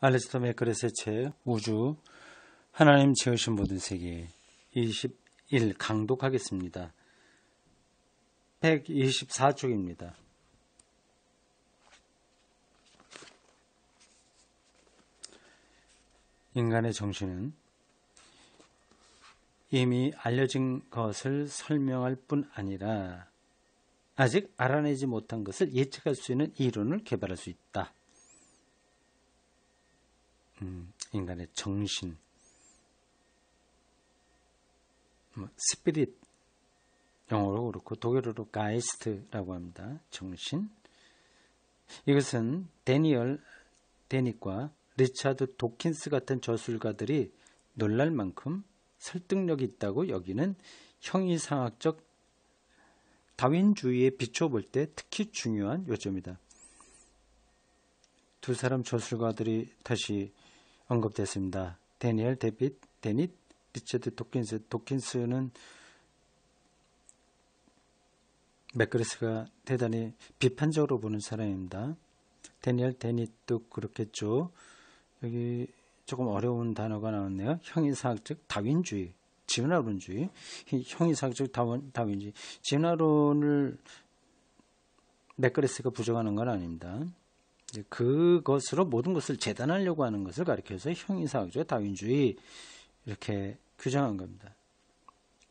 알리스터 맥그렛의 책 우주 하나님 지으신 모든 세계 21 강독하겠습니다. 124쪽입니다. 인간의 정신은 이미 알려진 것을 설명할 뿐 아니라 아직 알아내지 못한 것을 예측할 수 있는 이론을 개발할 수 있다. 인간의 정신, 스피릿, 영어로 그렇고 독일어로 가이스트라고 합니다. 정신. 이것은 데니얼 데닉과 리차드 도킨스 같은 저술가들이 놀랄 만큼 설득력이 있다고 여기는 형이상학적 다윈주의에 비춰볼 때 특히 중요한 요점이다. 두 사람 저술가들이 다시 언급됐습니다. 데니얼 데닛, 리차드 도킨스. 도킨스는 맥그레스가 대단히 비판적으로 보는 사람입니다. 데니얼 데닛도 그렇겠죠. 여기 조금 어려운 단어가 나왔네요. 형이상학적 다윈주의, 진화론주의. 형이상학적 다윈주의. 진화론을 맥그레스가 부정하는 건 아닙니다. 그것으로 모든 것을 재단하려고 하는 것을 가리켜서 형이상학적 다윈주의 이렇게 규정한 겁니다.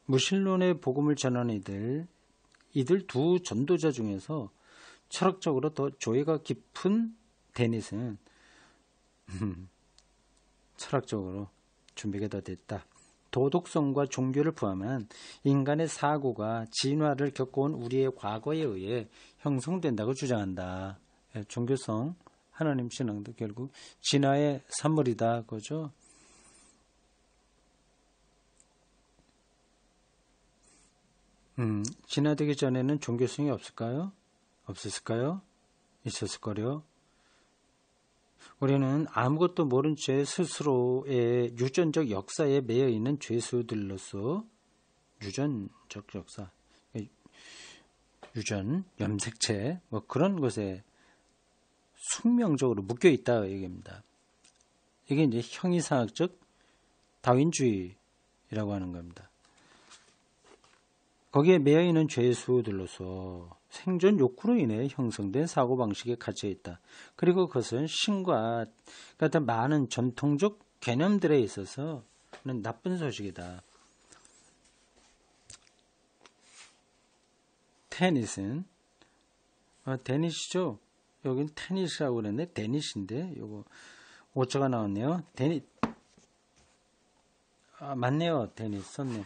무신론의 복음을 전하는 이들 두 전도자 중에서 철학적으로 더 조예가 깊은 데닛은 철학적으로 준비가 더 됐다. 도덕성과 종교를 포함한 인간의 사고가 진화를 겪어온 우리의 과거에 의해 형성된다고 주장한다. 종교성, 하나님 신앙도 결국 진화의 산물이다. 그죠? 진화되기 전에는 종교성이 없을까요? 없었을까요? 있었을 거요. 우리는 아무것도 모른 채 스스로의 유전적 역사에 매여 있는 죄수들로서 유전적 역사, 유전, 염색체 뭐 그런 것에 숙명적으로 묶여 있다 얘기입니다. 이게 이제 형이상학적 다윈주의라고 하는 겁니다. 거기에 매여 있는 죄수들로서 생존 욕구로 인해 형성된 사고방식에 갇혀 있다. 그리고 그것은 신과 같은 많은 전통적 개념들에 있어서는 나쁜 소식이다. 테니스는 데니시죠? 여긴 테니스라고 그랬네. 데니시인데 요거 오자가 나왔네요. 데니 맞네요. 데니스 썼네.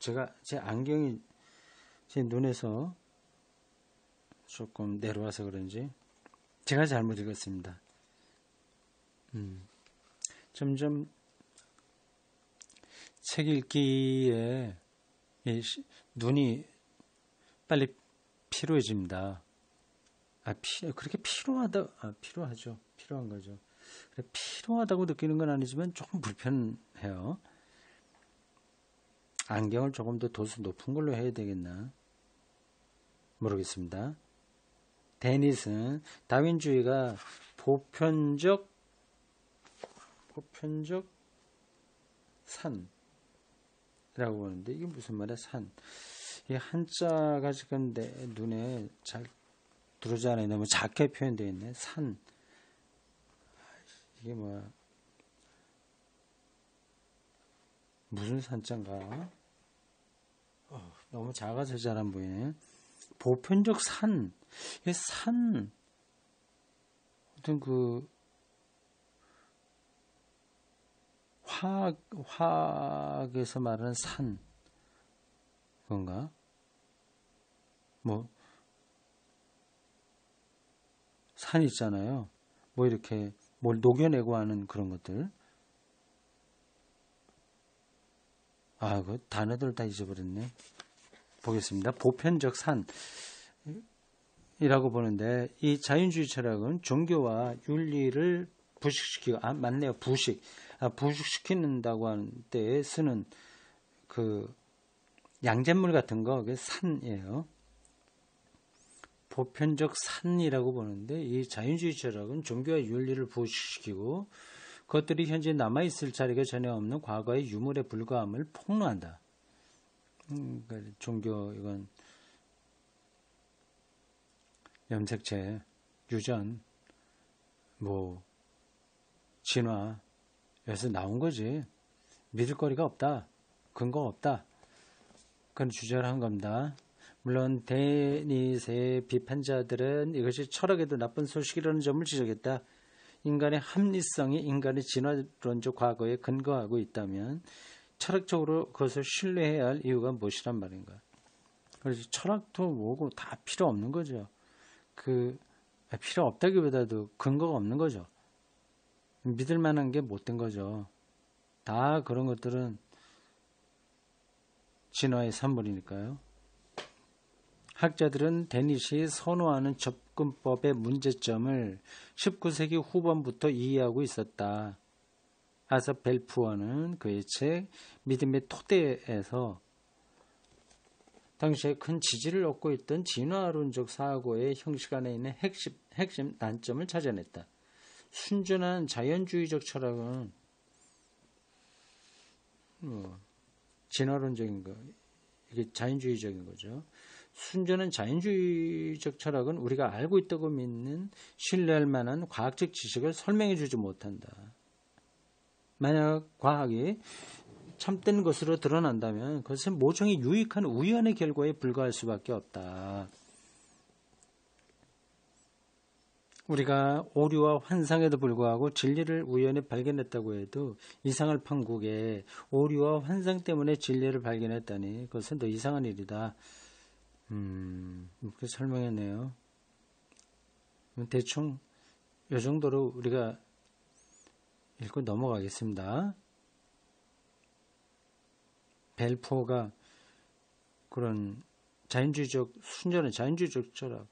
지금 제 안경이 제 눈에서 조금 내려와서 그런지 제가 잘못 읽었습니다. 점점 책 읽기에 눈이 빨리 피로해집니다. 그렇게 필요하죠. 필요한 거죠. 필요하다고 느끼는 건 아니지만 조금 불편해요. 안경을 조금 더 도수 높은 걸로 해야 되겠나? 모르겠습니다. 데닛은 다윈주의가 보편적 산이라고 보는데 이게 무슨 말이야? 산. 이 한자가 지금 내 눈에 잘 들어오지 않아요. 너무 작게 표현되어 있네. 산. 이게 뭐야? 무슨 산자인가? 너무 작아서 잘 안 보이네. 보편적 산. 이 산. 어떤 화학에서 말하는 산. 그건가? 산 있잖아요. 이렇게 뭘 녹여내고 하는 그런 것들. 그 단어들 다 잊어버렸네. 보겠습니다. 보편적 산이라고 보는데 이 자연주의 철학은 종교와 윤리를 부식시키고 맞네요. 부식시키는다고 하는 때에 쓰는 그 양잿물 같은 거 그게 산이에요. 보편적 산이라고 보는데 이 자연주의 철학은 종교와 윤리를 부식시키고 그것들이 현재 남아있을 자리가 전혀 없는 과거의 유물에 불과함을 폭로한다. 그러니까 종교 이건 염색체, 유전, 뭐 진화 여기서 나온 거지. 믿을 거리가 없다. 근거가 없다. 그건 주장을 한 겁니다. 물론 데니스의 비판자들은 이것이 철학에도 나쁜 소식이라는 점을 지적했다. 인간의 합리성이 인간의 진화론적 과거에 근거하고 있다면 철학적으로 그것을 신뢰해야 할 이유가 무엇이란 말인가. 그래서 철학도 뭐고 다 필요 없는 거죠. 필요 없다기보다도 근거가 없는 거죠. 믿을 만한 게 못된 거죠. 다 그런 것들은 진화의 산물이니까요. 학자들은 데니시 선호하는 접근법의 문제점을 19세기 후반부터 이해하고 있었다. 아서 벨푸어는 그의 책 믿음의 토대에서 당시에 큰 지지를 얻고 있던 진화론적 사고의 형식 안에 있는 핵심 난점을 찾아냈다. 순전한 자연주의적 철학은 진화론적인 거, 이게 자연주의적인 거죠. 순전한 자연주의적 철학은 우리가 알고 있다고 믿는 신뢰할 만한 과학적 지식을 설명해 주지 못한다. 만약 과학이 참된 것으로 드러난다면 그것은 모종의 유익한 우연의 결과에 불과할 수밖에 없다. 우리가 오류와 환상에도 불구하고 진리를 우연히 발견했다고 해도 이상할 판국에 오류와 환상 때문에 진리를 발견했다니 그것은 더 이상한 일이다. 이렇게 설명했네요. 대충 이 정도로 우리가 읽고 넘어가겠습니다. 벨푸어가 그런 순전한 자연주의적 철학,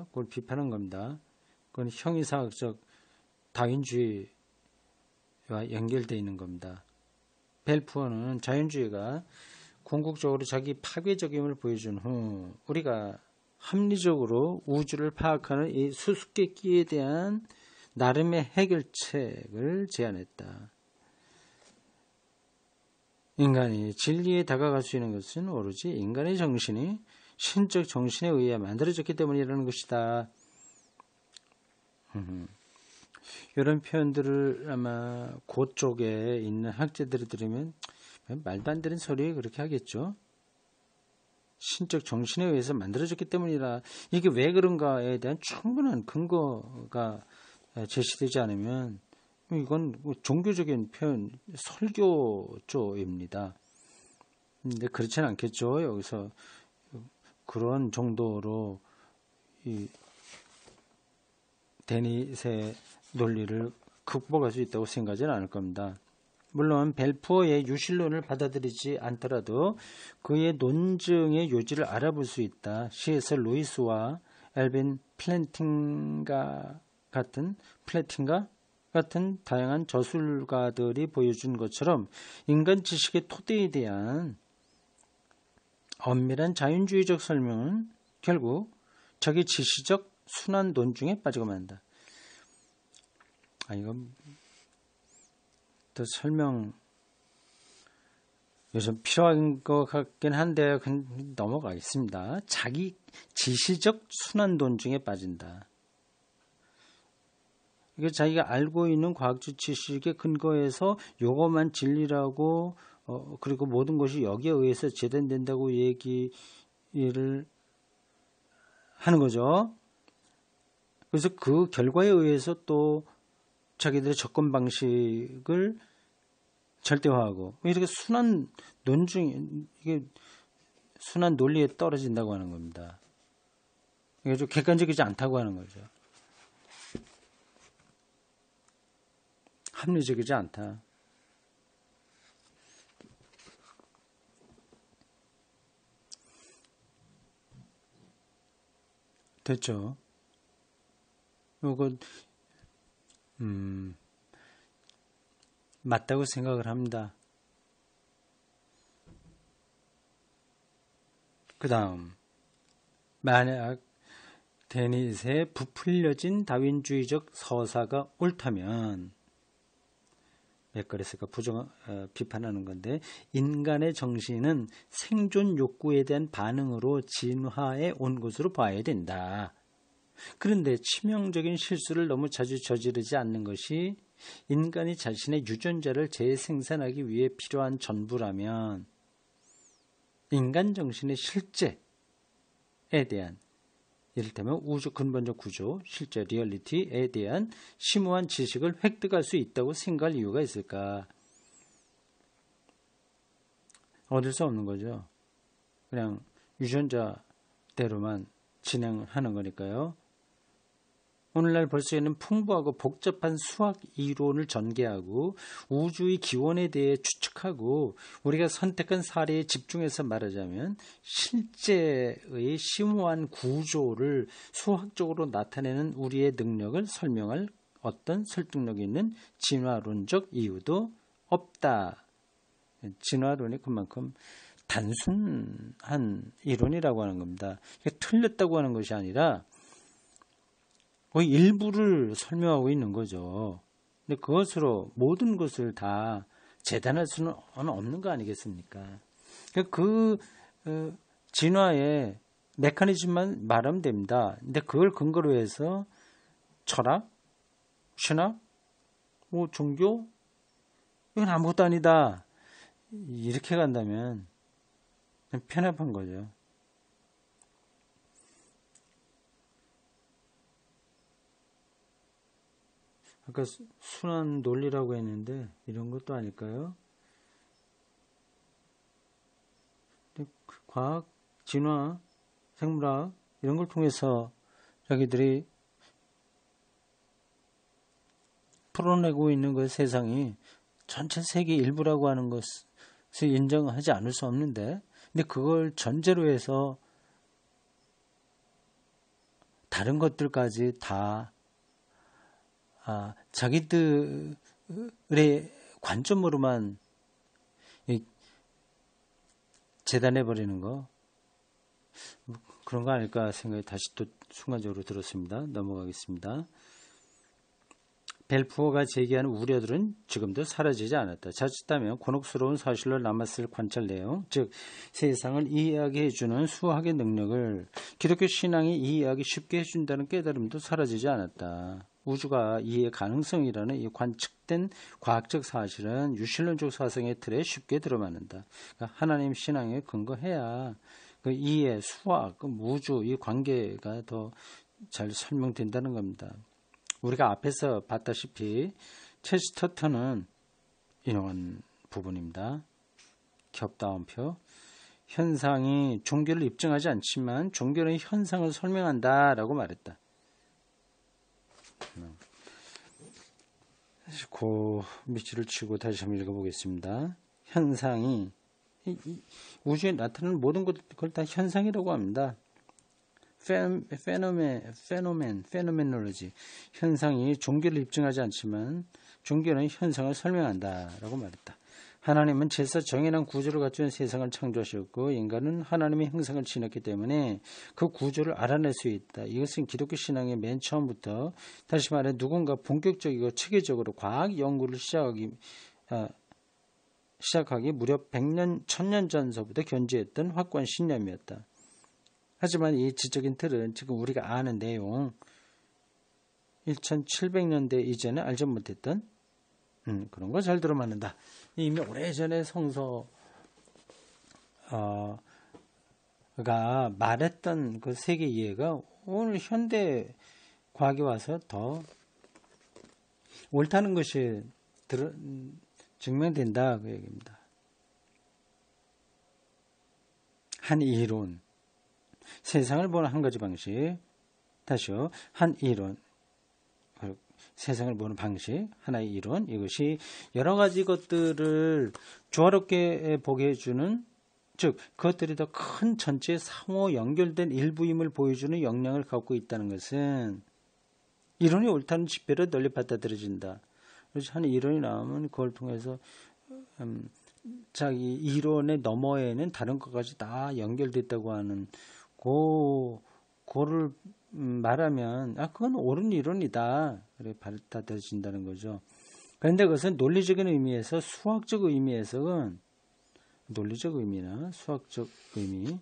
그걸 비판한 겁니다. 그건 형이상학적 다윈주의와 연결되어 있는 겁니다. 벨푸어는 자연주의가 궁극적으로 자기 파괴적임을 보여준 후 우리가 합리적으로 우주를 파악하는 이 수수께끼에 대한 나름의 해결책을 제안했다. 인간이 진리에 다가갈 수 있는 것은 오로지 인간의 정신이 신적 정신에 의해 만들어졌기 때문이라는 것이다. 이런 표현들을 아마 그쪽에 있는 학자들이 들으면 말도 안 되는 소리 그렇게 하겠죠. 신적 정신에 의해서 만들어졌기 때문이라 이게 왜 그런가에 대한 충분한 근거가 제시되지 않으면 이건 종교적인 표현, 설교조입니다. 근데 그렇지는 않겠죠. 여기서 그런 정도로 이 데니스의 논리를 극복할 수 있다고 생각하지는 않을 겁니다. 물론 벨푸어의 유실론을 받아들이지 않더라도 그의 논증의 요지를 알아볼 수 있다. C.S. 루이스와 엘빈 플래팅가 같은 다양한 저술가들이 보여준 것처럼 인간 지식의 토대에 대한 엄밀한 자연주의적 설명은 결국 자기 지시적 순환 논중에 빠지고 만다. 이건 더 설명 요즘 필요한 것 같긴 한데 넘어가겠습니다. 자기 지시적 순환 논중에 빠진다. 이게 자기가 알고 있는 과학적 지식에 근거해서 요것만 진리라고 그리고 모든 것이 여기에 의해서 재단된다고 얘기를 하는 거죠. 그래서 그 결과에 의해서 또 자기들의 접근 방식을 절대화하고 이렇게 순환 논중 이게 순환 논리에 떨어진다고 하는 겁니다. 이게 좀 객관적이지 않다고 하는 거죠. 합리적이지 않다. 됐죠? 요거 맞다고 생각을 합니다. 그 다음 만약 데닛의 부풀려진 다윈주의적 서사가 옳다면, 왜 그랬을까 비판하는 건데, 인간의 정신은 생존 욕구에 대한 반응으로 진화해 온 것으로 봐야 된다. 그런데 치명적인 실수를 너무 자주 저지르지 않는 것이 인간이 자신의 유전자를 재생산하기 위해 필요한 전부라면 인간 정신의 실제에 대한, 이를테면 우주 근본적 구조, 실제 리얼리티에 대한 심오한 지식을 획득할 수 있다고 생각할 이유가 있을까? 얻을 수 없는 거죠. 그냥 유전자대로만 진행하는 거니까요. 오늘날 볼 수 있는 풍부하고 복잡한 수학 이론을 전개하고 우주의 기원에 대해 추측하고 우리가 선택한 사례에 집중해서 말하자면 실제의 심오한 구조를 수학적으로 나타내는 우리의 능력을 설명할 어떤 설득력 있는 진화론적 이유도 없다. 진화론이 그만큼 단순한 이론이라고 하는 겁니다. 틀렸다고 하는 것이 아니라 거의 일부를 설명하고 있는 거죠. 근데 그것으로 모든 것을 다 재단할 수는 없는 거 아니겠습니까? 그 진화의 메커니즘만 말하면 됩니다. 근데 그걸 근거로 해서 철학, 신학, 종교, 이건 아무것도 아니다. 이렇게 간다면 편협한 거죠. 아까 순환 논리라고 했는데 이런 것도 아닐까요? 과학, 진화, 생물학 이런 걸 통해서 자기들이 풀어내고 있는 그 세상이 전체 세계 일부라고 하는 것을 인정하지 않을 수 없는데, 근데 그걸 전제로 해서 다른 것들까지 다 자기들의 관점으로만 재단해버리는 거, 그런 거 아닐까 생각이 다시 또 순간적으로 들었습니다. 넘어가겠습니다. 벨푸어가 제기하는 우려들은 지금도 사라지지 않았다. 자칫하면 곤혹스러운 사실로 남았을 관찰 내용, 즉 세상을 이해하게 해주는 수학의 능력을 기독교 신앙이 이해하기 쉽게 해준다는 깨달음도 사라지지 않았다. 우주가 이해 가능성이라는 이 관측된 과학적 사실은 유실론적 사상의 틀에 쉽게 들어맞는다. 그러니까 하나님 신앙에 근거해야 그 이해, 수학, 우주 이 관계가 더 잘 설명된다는 겁니다. 우리가 앞에서 봤다시피 체스터턴은 인용한 부분입니다. 겹다운표. 현상이 종교를 입증하지 않지만 종교는 현상을 설명한다라고 말했다. 그 밑줄을 치고 다시 한번 읽어보겠습니다. 현상이 우주에 나타나는 모든 것을 다 현상이라고 합니다. 페노메놀로지. 현상이 종교를 입증하지 않지만 종교는 현상을 설명한다라고 말했다. 하나님은 질서 정연한 구조를 갖춘 세상을 창조하셨고 인간은 하나님의 형상을 지녔기 때문에 그 구조를 알아낼 수 있다. 이것은 기독교 신앙의 맨 처음부터, 다시 말해 누군가 본격적이고 체계적으로 과학 연구를 시작하기 무려 100년, 1000년 전서부터 견지했던 확고한 신념이었다. 하지만 이 지적인 틀은 지금 우리가 아는 내용, 1700년대 이전에 알지 못했던 그런 거 잘 들어맞는다. 이미 오래전에 성서가 말했던 그 세계 이해가 오늘 현대 과학에 와서 더 옳다는 것이 증명된다 그 얘기입니다. 한 이론, 세상을 보는 한 가지 방식, 다시요, 한 이론, 세상을 보는 방식, 하나의 이론, 이것이 여러 가지 것들을 조화롭게 보게 해주는, 즉 그것들이 더 큰 전체에 상호 연결된 일부임을 보여주는 역량을 갖고 있다는 것은 이론이 옳다는 지표로 널리 받아들여진다. 그래서 한 이론이 나오면 그걸 통해서 자기 이론의 너머에는 다른 것까지 다 연결됐다고 하는 그거를 말하면 그건 옳은 이론이다. 그래 받아들여진다는 거죠. 그런데 그것은 논리적인 의미에서 수학적 의미에서는 논리적 의미나 수학적 의미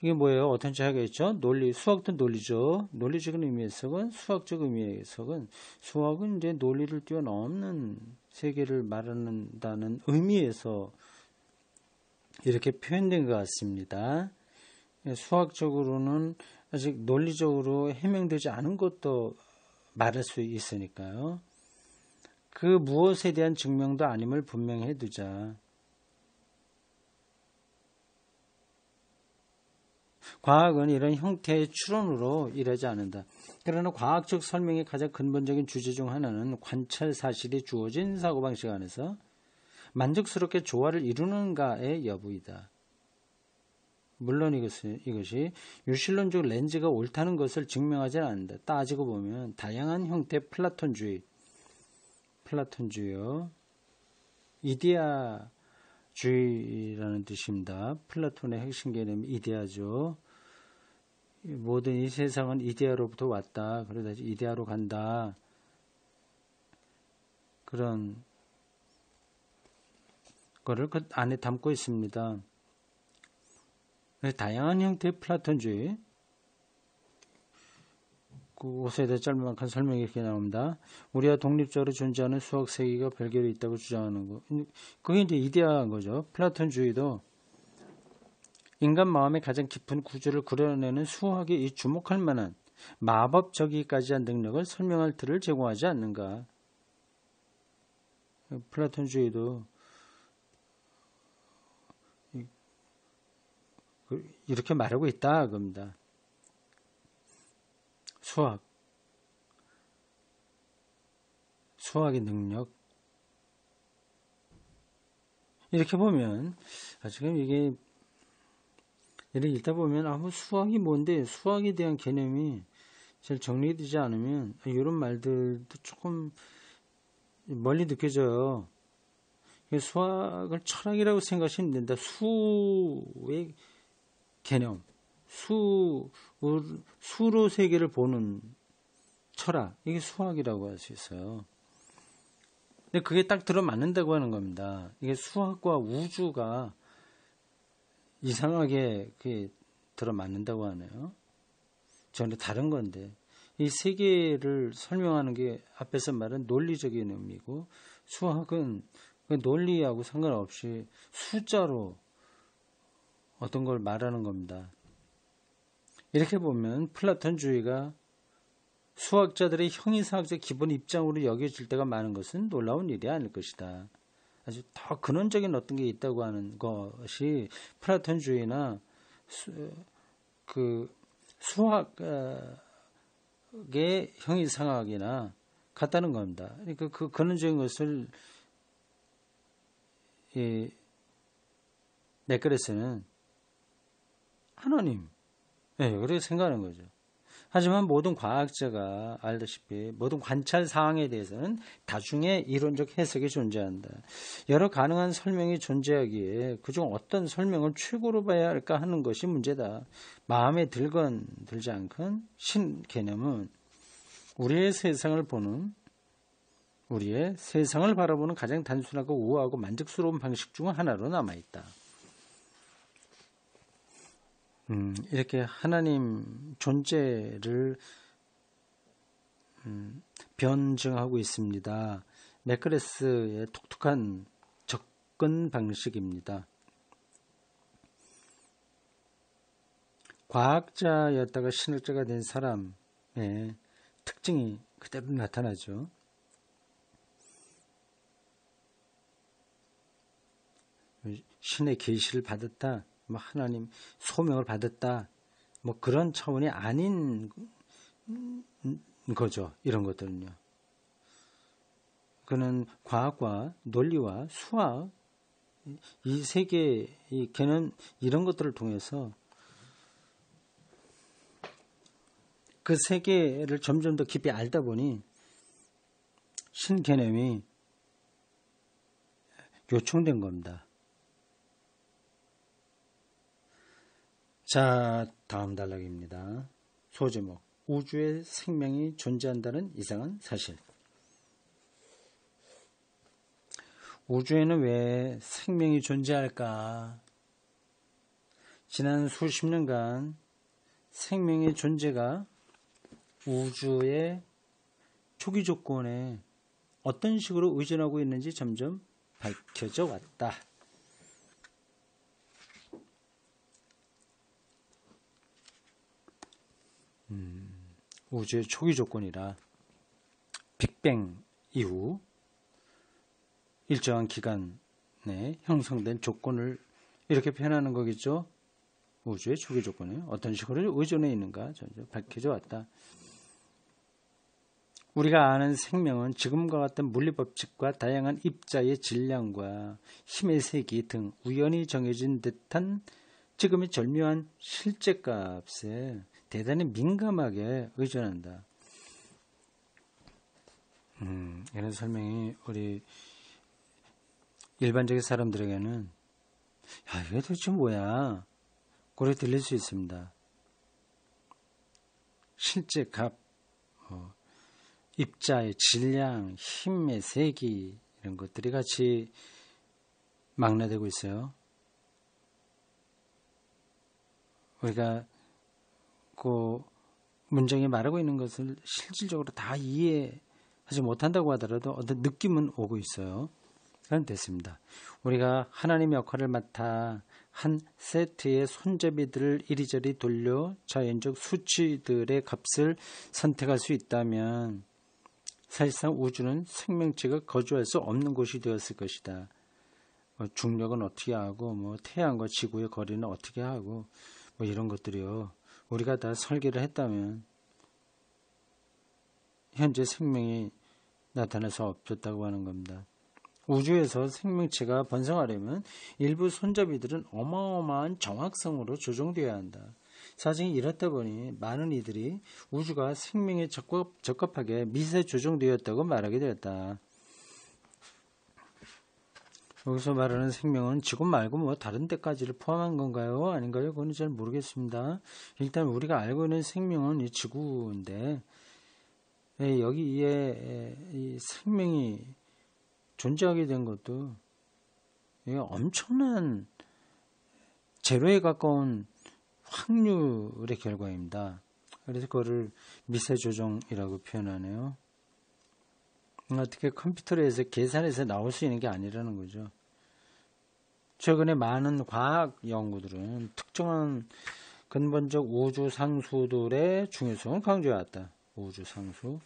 이게 뭐예요? 어떤 차이겠죠? 논리 수학도 논리죠. 논리적인 의미에서는 수학적 의미에서는 수학은 이제 논리를 뛰어넘는 세계를 말한다는 의미에서 이렇게 표현된 것 같습니다. 수학적으로는 아직 논리적으로 해명되지 않은 것도 말할 수 있으니까요. 그 무엇에 대한 증명도 아님을 분명히 해두자. 과학은 이런 형태의 추론으로 일하지 않는다. 그러나 과학적 설명의 가장 근본적인 주제 중 하나는 관찰 사실이 주어진 사고방식 안에서 만족스럽게 조화를 이루는가의 여부이다. 물론 이것이 유실론적 렌즈가 옳다는 것을 증명하지는 않는다. 따지고 보면 다양한 형태의 플라톤주의요. 이데아주의라는 뜻입니다. 플라톤의 핵심 개념이 이데아죠. 모든 이 세상은 이데아로부터 왔다. 그러다 이데아로 간다. 그런 거를 그 안에 담고 있습니다. 다양한 형태의 플라톤주의. 그것에 대해 짤막한 설명이 이렇게 나옵니다. 우리가 독립적으로 존재하는 수학 세계가 별개로 있다고 주장하는 거. 그게 이제 이데아인 거죠. 플라톤주의도 인간 마음의 가장 깊은 구조를 그려내는 수학에 이 주목할 만한 마법적이기까지 한 능력을 설명할 틀을 제공하지 않는가. 플라톤주의도 이렇게 말하고 있다 겁니다. 수학의 능력. 이렇게 보면 지금 이게 이렇게 읽다 보면 뭐 수학이 뭔데 수학에 대한 개념이 잘 정리되지 않으면 이런 말들도 조금 멀리 느껴져요. 수학을 철학이라고 생각하시면 된다. 수의 개념, 수로 세계를 보는 철학, 이게 수학이라고 할 수 있어요. 근데 그게 딱 들어맞는다고 하는 겁니다. 이게 수학과 우주가 이상하게 그게 들어맞는다고 하네요. 전혀 다른 건데 이 세계를 설명하는 게 앞에서 말한 논리적인 의미고 수학은 그 논리하고 상관없이 숫자로 어떤 걸 말하는 겁니다. 이렇게 보면 플라톤주의가 수학자들의 형이상학적 기본 입장으로 여겨질 때가 많은 것은 놀라운 일이 아닐 것이다. 아주 더 근원적인 어떤 게 있다고 하는 것이 플라톤주의나 수학의 형이상학이나 같다는 겁니다. 그러니까 그 근원적인 것을 맥거레스는 하나님, 그렇게 생각하는 거죠. 하지만 모든 과학자가 알다시피 모든 관찰 사항에 대해서는 다중의 이론적 해석이 존재한다. 여러 가능한 설명이 존재하기에 그중 어떤 설명을 최고로 봐야 할까 하는 것이 문제다. 마음에 들건 들지 않건 신 개념은 우리의 세상을 바라보는 가장 단순하고 우아하고 만족스러운 방식 중 하나로 남아있다. 이렇게 하나님 존재를 변증하고 있습니다. 맥거레스의 독특한 접근 방식입니다. 과학자였다가 신학자가 된 사람의 특징이 그대로 나타나죠. 신의 계시를 받았다. 하나님 소명을 받았다. 그런 차원이 아닌 거죠. 이런 것들은요. 그는 과학과 논리와 수학 이 세계 이 개념 이런 것들을 통해서 그 세계를 점점 더 깊이 알다 보니 신 개념이 요청된 겁니다. 자, 다음 단락입니다. 소제목, 우주에 생명이 존재한다는 이상한 사실. 우주에는 왜 생명이 존재할까? 지난 수십 년간 생명의 존재가 우주의 초기 조건에 어떤 식으로 의존하고 있는지 점점 밝혀져 왔다. 우주의 초기 조건이라 빅뱅 이후 일정한 기간 내 형성된 조건을 이렇게 표현하는 거겠죠. 우주의 초기 조건이 어떤 식으로 의존해 있는가 점점 밝혀져 왔다. 우리가 아는 생명은 지금과 같은 물리법칙과 다양한 입자의 질량과 힘의 세기 등 우연히 정해진 듯한 지금의 절묘한 실제값에 대단히 민감하게 의존한다. 이런 설명이 우리 일반적인 사람들에게는 야, 이게 도대체 뭐야? 그렇게 들릴 수 있습니다. 실제값, 입자의 질량, 힘의 세기 이런 것들이 같이 망라되고 있어요. 우리가 그 문장에 말하고 있는 것을 실질적으로 다 이해하지 못한다고 하더라도 어떤 느낌은 오고 있어요. 그건 됐습니다. 우리가 하나님의 역할을 맡아 한 세트의 손잡이들을 이리저리 돌려 자연적 수치들의 값을 선택할 수 있다면 사실상 우주는 생명체가 거주할 수 없는 곳이 되었을 것이다. 중력은 어떻게 하고 태양과 지구의 거리는 어떻게 하고 이런 것들이요. 우리가 다 설계를 했다면 현재 생명이 나타날 수 없었다고 하는 겁니다. 우주에서 생명체가 번성하려면 일부 손잡이들은 어마어마한 정확성으로 조정되어야 한다. 사정이 이렇다 보니 많은 이들이 우주가 생명에 적합하게 미세 조정되었다고 말하게 되었다. 여기서 말하는 생명은 지구 말고 다른 데까지를 포함한 건가요? 아닌가요? 그건 잘 모르겠습니다. 일단 우리가 알고 있는 생명은 이 지구인데 여기에 이 생명이 존재하게 된 것도 엄청난 제로에 가까운 확률의 결과입니다. 그래서 그거를 미세조정이라고 표현하네요. 어떻게 컴퓨터로 해서 계산해서 나올 수 있는 게 아니라는 거죠. 최근에 많은 과학 연구들은 특정한 근본적 우주 상수들의 중요성을 강조해왔다. 우주 상수.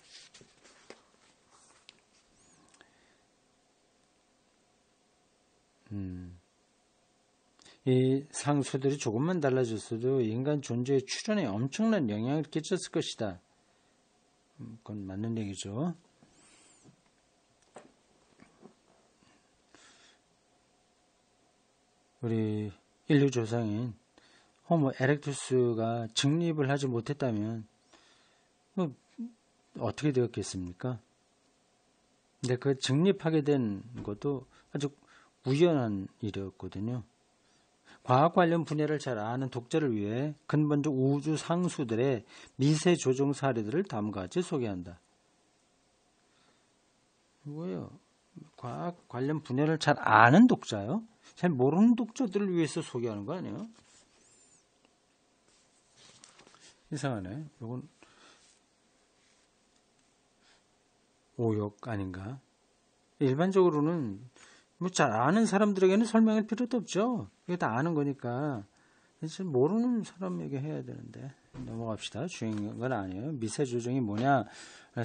이 상수들이 조금만 달라졌어도 인간 존재의 출현에 엄청난 영향을 끼쳤을 것이다. 그건 맞는 얘기죠. 우리 인류 조상인 호모 에렉투스가 직립을 하지 못했다면 어떻게 되었겠습니까? 근데 그 직립하게 된 것도 아주 우연한 일이었거든요. 과학 관련 분야를 잘 아는 독자를 위해 근본적 우주 상수들의 미세 조정 사례들을 다음과 같이 소개한다. 뭐예요? 과학 관련 분야를 잘 아는 독자요? 잘 모르는 독자들을 위해서 소개하는 거 아니에요? 이상하네. 이건 오역 아닌가? 일반적으로는 잘 아는 사람들에게는 설명할 필요도 없죠. 이게 다 아는 거니까. 모르는 사람에게 해야 되는데. 넘어갑시다. 중요한 건 아니에요. 미세 조정이 뭐냐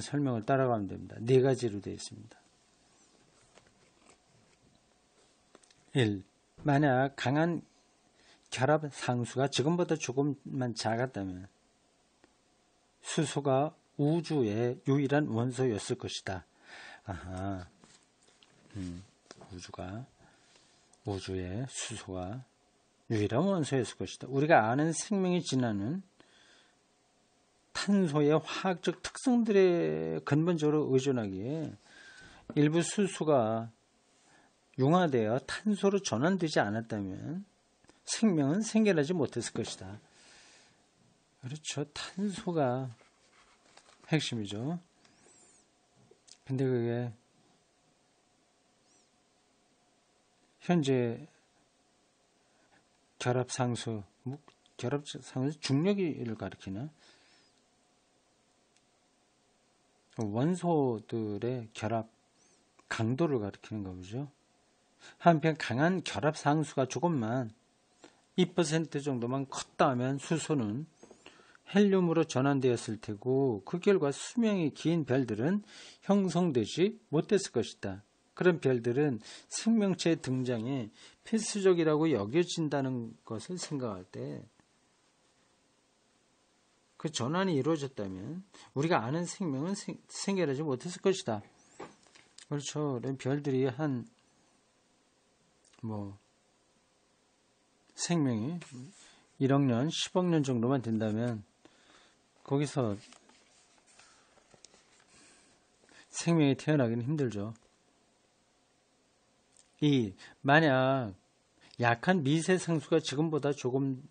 설명을 따라가면 됩니다. 4가지로 되어 있습니다. 1. 만약 강한 결합 상수가 지금보다 조금만 작았다면 수소가 우주의 유일한 원소였을 것이다. 아하. 우주의 수소가 유일한 원소였을 것이다. 우리가 아는 생명이 지나는 탄소의 화학적 특성들에 근본적으로 의존하기에 일부 수소가 융화되어 탄소로 전환되지 않았다면 생명은 생겨나지 못했을 것이다. 그렇죠. 탄소가 핵심이죠. 근데 그게 현재 결합상수, 결합상수 중력을 가리키나? 원소들의 결합 강도를 가리키는 거죠. 한편 강한 결합상수가 조금만 2% 정도만 컸다 하면 수소는 헬륨으로 전환되었을 테고 그 결과 수명이 긴 별들은 형성되지 못했을 것이다. 그런 별들은 생명체의 등장이 필수적이라고 여겨진다는 것을 생각할 때 그 전환이 이루어졌다면 우리가 아는 생명은 생겨나지 못했을 것이다. 그렇죠. 별들이 생명이 1억 년, 10억 년 정도만 된다면 거기서 생명이 태어나기는 힘들죠. 만약 약한 미세 상수가 지금보다 조금만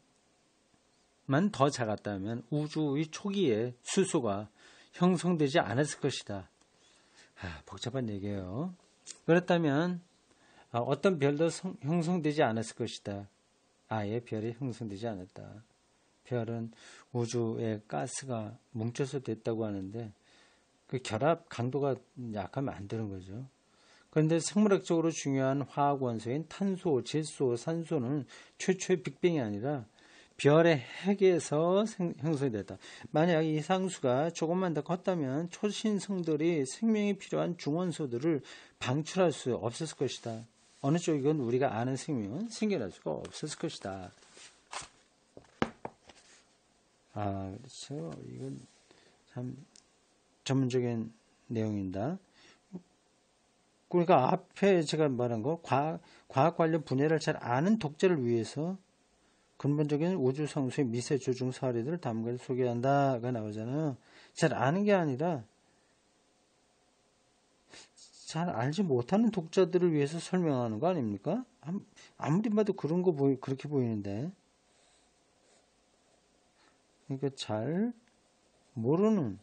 더 작았다면 우주의 초기에 수소가 형성되지 않았을 것이다. 복잡한 얘기예요. 그렇다면 어떤 별도 형성되지 않았을 것이다. 아예 별이 형성되지 않았다. 별은 우주에 가스가 뭉쳐서 됐다고 하는데 그 결합 강도가 약하면 안 되는 거죠. 그런데 생물학적으로 중요한 화학 원소인 탄소, 질소, 산소는 최초의 빅뱅이 아니라 별의 핵에서 형성이 됐다. 만약 이 상수가 조금만 더 컸다면 초신성들이 생명이 필요한 중원소들을 방출할 수 없었을 것이다. 어느 쪽이건 우리가 아는 생명은 생겨날 수가 없었을 것이다. 그렇죠. 이건 참 전문적인 내용입니다. 그러니까 앞에 제가 말한 거 과학 관련 분야를 잘 아는 독자를 위해서 근본적인 우주 상수의 미세 조중 사례들을 다음과 소개한다가 나오잖아요. 잘 아는 게 아니라 잘 알지 못하는 독자들을 위해서 설명하는 거 아닙니까? 아무리 봐도 그런 거 그렇게 보이는데. 그러니까 잘 모르는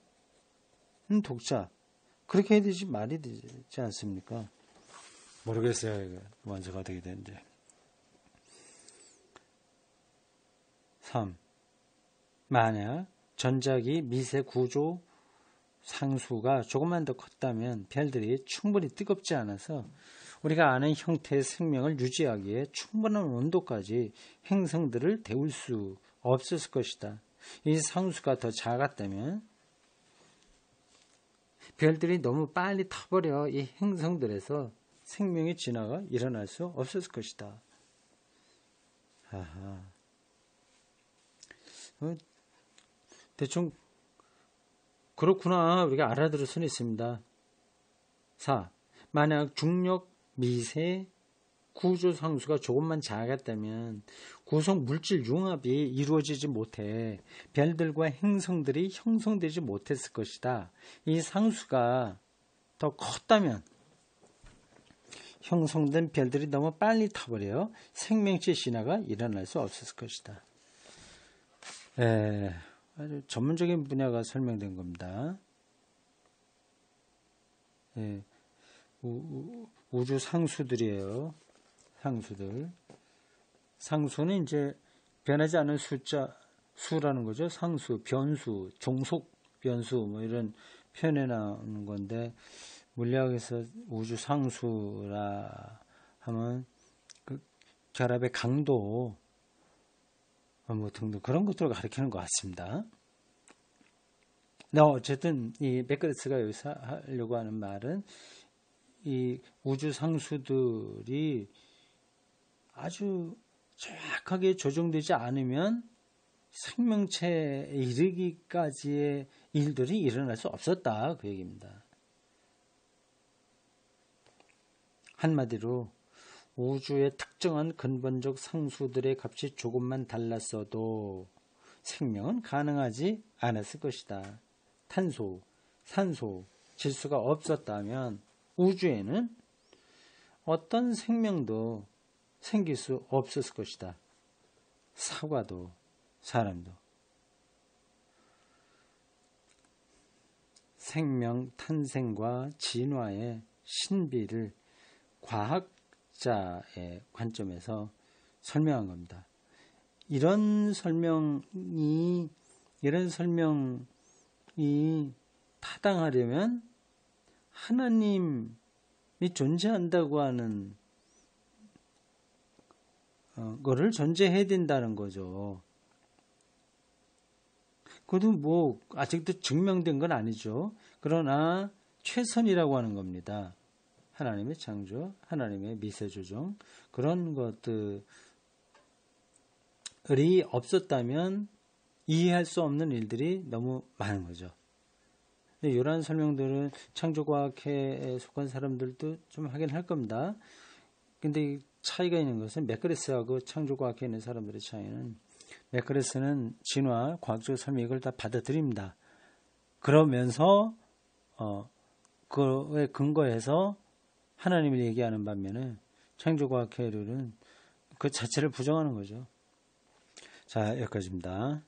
독자. 그렇게 해야 되지 말이 되지 않습니까? 모르겠어요. 이거 원서가 어떻게 되는지. 3. 만약 전자기 미세 구조 상수가 조금만 더 컸다면 별들이 충분히 뜨겁지 않아서 우리가 아는 형태의 생명을 유지하기에 충분한 온도까지 행성들을 데울 수 없었을 것이다. 이 상수가 더 작았다면 별들이 너무 빨리 타버려 이 행성들에서 생명의 진화가 일어날 수 없었을 것이다. 대충 그렇구나 우리가 알아들을 수는 있습니다. 4. 만약 중력 미세 구조 상수가 조금만 작았다면 구성 물질 융합이 이루어지지 못해 별들과 행성들이 형성되지 못했을 것이다. 이 상수가 더 컸다면 형성된 별들이 너무 빨리 타버려 생명체 진화가 일어날 수 없었을 것이다. 아주 전문적인 분야가 설명된 겁니다. 우주 상수들이에요. 상수는 이제 변하지 않는 수라는 거죠. 상수, 변수, 종속 변수 이런 표현에 나오는 건데 물리학에서 우주 상수라 하면 그 결합의 강도 등등 그런 것들을 가리키는 것 같습니다. 어쨌든 이 베크레스가 여기서 하려고 하는 말은 이 우주 상수들이 아주 정확하게 조정되지 않으면 생명체에 이르기까지의 일들이 일어날 수 없었다 그 얘기입니다. 한마디로 우주의 특정한 근본적 상수들의 값이 조금만 달랐어도 생명은 가능하지 않았을 것이다. 탄소, 산소, 질소가 없었다면 우주에는 어떤 생명도 생길 수 없었을 것이다. 사과도 사람도. 생명 탄생과 진화의 신비를 과학자의 관점에서 설명한 겁니다. 이런 설명이 타당하려면 하나님이 존재한다고 하는 거를 전제해야 된다는 거죠. 그것도 뭐 아직도 증명된 건 아니죠. 그러나 최선이라고 하는 겁니다. 하나님의 창조, 하나님의 미세조정, 그런 것들이 없었다면 이해할 수 없는 일들이 너무 많은 거죠. 이러한 설명들은 창조과학회에 속한 사람들도 좀 하긴 할 겁니다. 근데 차이가 있는 것은 맥그레스하고 창조과학회에 있는 사람들의 차이는, 맥그레스는 진화, 과학적 설명 이걸 다 받아들입니다. 그러면서 그에 근거해서 하나님을 얘기하는 반면에 창조과학회는 그 자체를 부정하는 거죠. 자, 여기까지입니다.